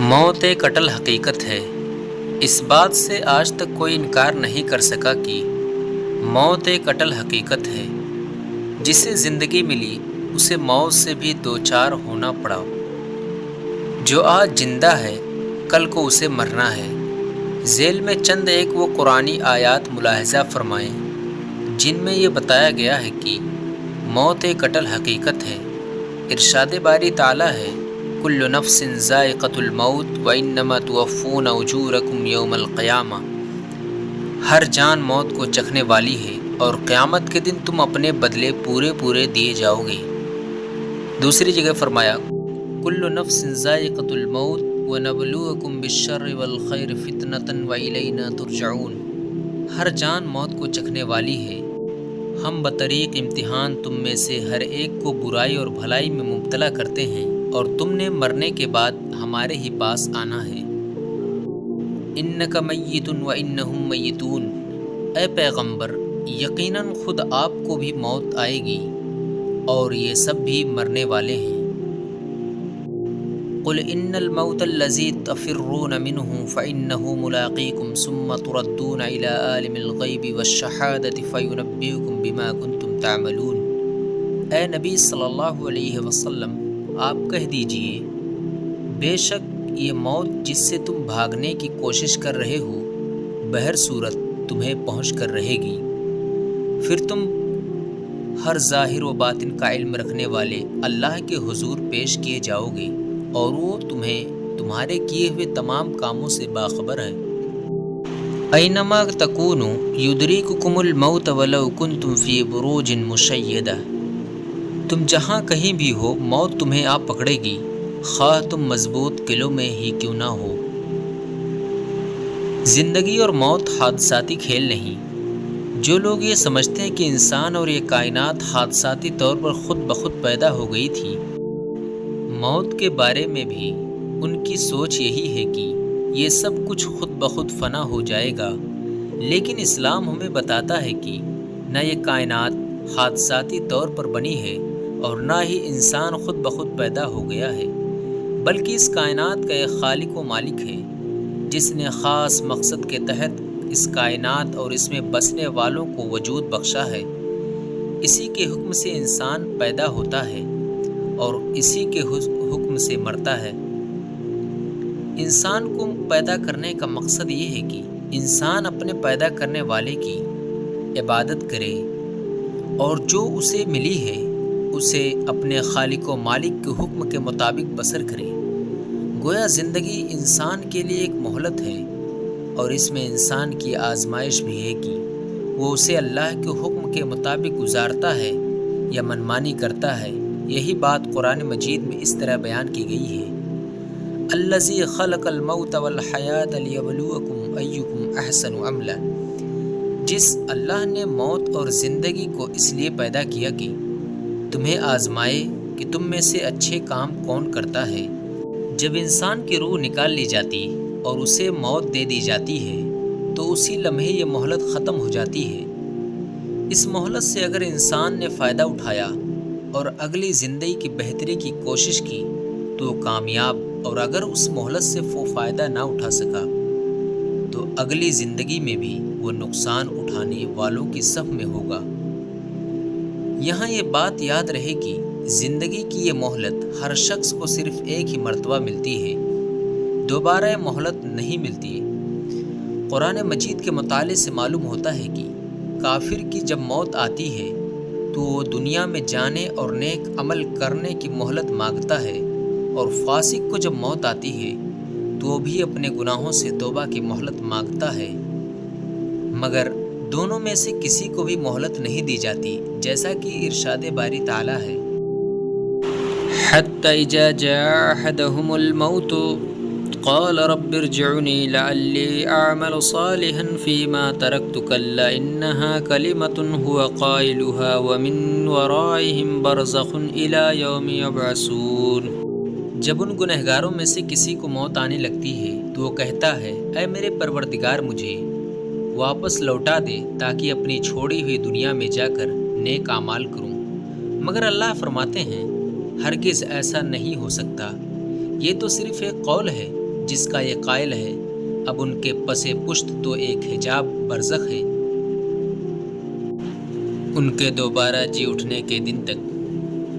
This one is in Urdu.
موت ایک اٹل حقیقت ہے۔ اس بات سے آج تک کوئی انکار نہیں کر سکا کہ موت ایک اٹل حقیقت ہے۔ جسے زندگی ملی اسے موت سے بھی دوچار ہونا پڑا۔ جو آج زندہ ہے کل کو اسے مرنا ہے۔ ذیل میں چند ایک وہ قرآنی آیات ملاحظہ فرمائیں جن میں یہ بتایا گیا ہے کہ موت ایک اٹل حقیقت ہے۔ ارشاد باری تعالیٰ ہے کل نفس ذائقۃ الموت وانما توفون اجورکم یوم القیامہ۔ ہر جان موت کو چکھنے والی ہے اور قیامت کے دن تم اپنے بدلے پورے دیے جاؤ گے۔ دوسری جگہ فرمایا کل نفس ذائقۃ الموت ونبلوکم بالشر والخیر فتنۃ والینا ترجعون۔ ہر جان موت کو چکھنے والی ہے، ہم بطریق امتحان تم میں سے ہر ایک کو برائی اور بھلائی میں مبتلا کرتے ہیں اور تم نے مرنے کے بعد ہمارے ہی پاس آنا ہے۔ انک میت وانہم میتون۔ اے پیغمبر یقیناً خود آپ کو بھی موت آئے گی اور یہ سب بھی مرنے والے ہیں۔ قل ان الموت الذی تفرون منہ فانہ ملاقیکم ثم تردون الی عالم الغیب والشہادۃ فینبئکم بما کنتم تعملون۔ اے نبی صلی اللہ علیہ وسلم آپ کہہ دیجئے بے شک یہ موت جس سے تم بھاگنے کی کوشش کر رہے ہو بہر صورت تمہیں پہنچ کر رہے گی، پھر تم ہر ظاہر و باطن کا علم رکھنے والے اللہ کے حضور پیش کیے جاؤ گے اور وہ تمہیں تمہارے کیے ہوئے تمام کاموں سے باخبر ہے۔ اینما تکونوا یدرککم الموت ولو کنتم فی بروج مشیدہ۔ تم جہاں کہیں بھی ہو موت تمہیں آ پکڑے گی، خواہ تم مضبوط قلعوں میں ہی کیوں نہ ہو۔ زندگی اور موت حادثاتی کھیل نہیں۔ جو لوگ یہ سمجھتے ہیں کہ انسان اور یہ کائنات حادثاتی طور پر خود بخود پیدا ہو گئی تھی، موت کے بارے میں بھی ان کی سوچ یہی ہے کہ یہ سب کچھ خود بخود فنا ہو جائے گا، لیکن اسلام ہمیں بتاتا ہے کہ نہ یہ کائنات حادثاتی طور پر بنی ہے اور نہ ہی انسان خود بخود پیدا ہو گیا ہے، بلکہ اس کائنات کا ایک خالق و مالک ہے جس نے خاص مقصد کے تحت اس کائنات اور اس میں بسنے والوں کو وجود بخشا ہے۔ اسی کے حکم سے انسان پیدا ہوتا ہے اور اسی کے حکم سے مرتا ہے۔ انسان کو پیدا کرنے کا مقصد یہ ہے کہ انسان اپنے پیدا کرنے والے کی عبادت کرے اور جو اسے ملی ہے اسے اپنے خالق و مالک کے حکم کے مطابق بسر کرے۔ گویا زندگی انسان کے لیے ایک مہلت ہے اور اس میں انسان کی آزمائش بھی ہے کہ وہ اسے اللہ کے حکم کے مطابق گزارتا ہے یا منمانی کرتا ہے۔ یہی بات قرآن مجید میں اس طرح بیان کی گئی ہے الذی خلق الموت والحیاۃ لیبلوکم ایکم احسن عملا۔ جس اللہ نے موت اور زندگی کو اس لیے پیدا کیا کہ تمہیں آزمائے کہ تم میں سے اچھے کام کون کرتا ہے۔ جب انسان کی روح نکال لی جاتی اور اسے موت دے دی جاتی ہے تو اسی لمحے یہ مہلت ختم ہو جاتی ہے۔ اس مہلت سے اگر انسان نے فائدہ اٹھایا اور اگلی زندگی کی بہتری کی کوشش کی تو وہ کامیاب، اور اگر اس مہلت سے وہ فائدہ نہ اٹھا سکا تو اگلی زندگی میں بھی وہ نقصان اٹھانے والوں کی صف میں ہوگا۔ یہاں یہ بات یاد رہے کہ زندگی کی یہ مہلت ہر شخص کو صرف ایک ہی مرتبہ ملتی ہے، دوبارہ یہ مہلت نہیں ملتی۔ قرآن مجید کے مطالعے سے معلوم ہوتا ہے کہ کافر کی جب موت آتی ہے تو وہ دنیا میں جانے اور نیک عمل کرنے کی مہلت مانگتا ہے، اور فاسق کو جب موت آتی ہے تو وہ بھی اپنے گناہوں سے توبہ کی مہلت مانگتا ہے، مگر دونوں میں سے کسی کو بھی مہلت نہیں دی جاتی، جیسا کہ ارشاد باری تعالیٰ ہے حتی اذا جاء احدهم الموت قال رب ارجعنی لعلی اعمل صالحا فیما ترکت کلا انہا کلمۃ هو قائلها ومن ورائهم برزخ الی یوم یبعثون۔ جب ان گنہگاروں میں سے کسی کو موت آنے لگتی ہے تو وہ کہتا ہے اے میرے پروردگار مجھے واپس لوٹا دے تاکہ اپنی چھوڑی ہوئی دنیا میں جا کر نیک اعمال کروں، مگر اللہ فرماتے ہیں ہرگز ایسا نہیں ہو سکتا، یہ تو صرف ایک قول ہے جس کا یہ قائل ہے، اب ان کے پس پشت تو ایک حجاب برزخ ہے۔ ان کے دوبارہ جی اٹھنے کے دن تک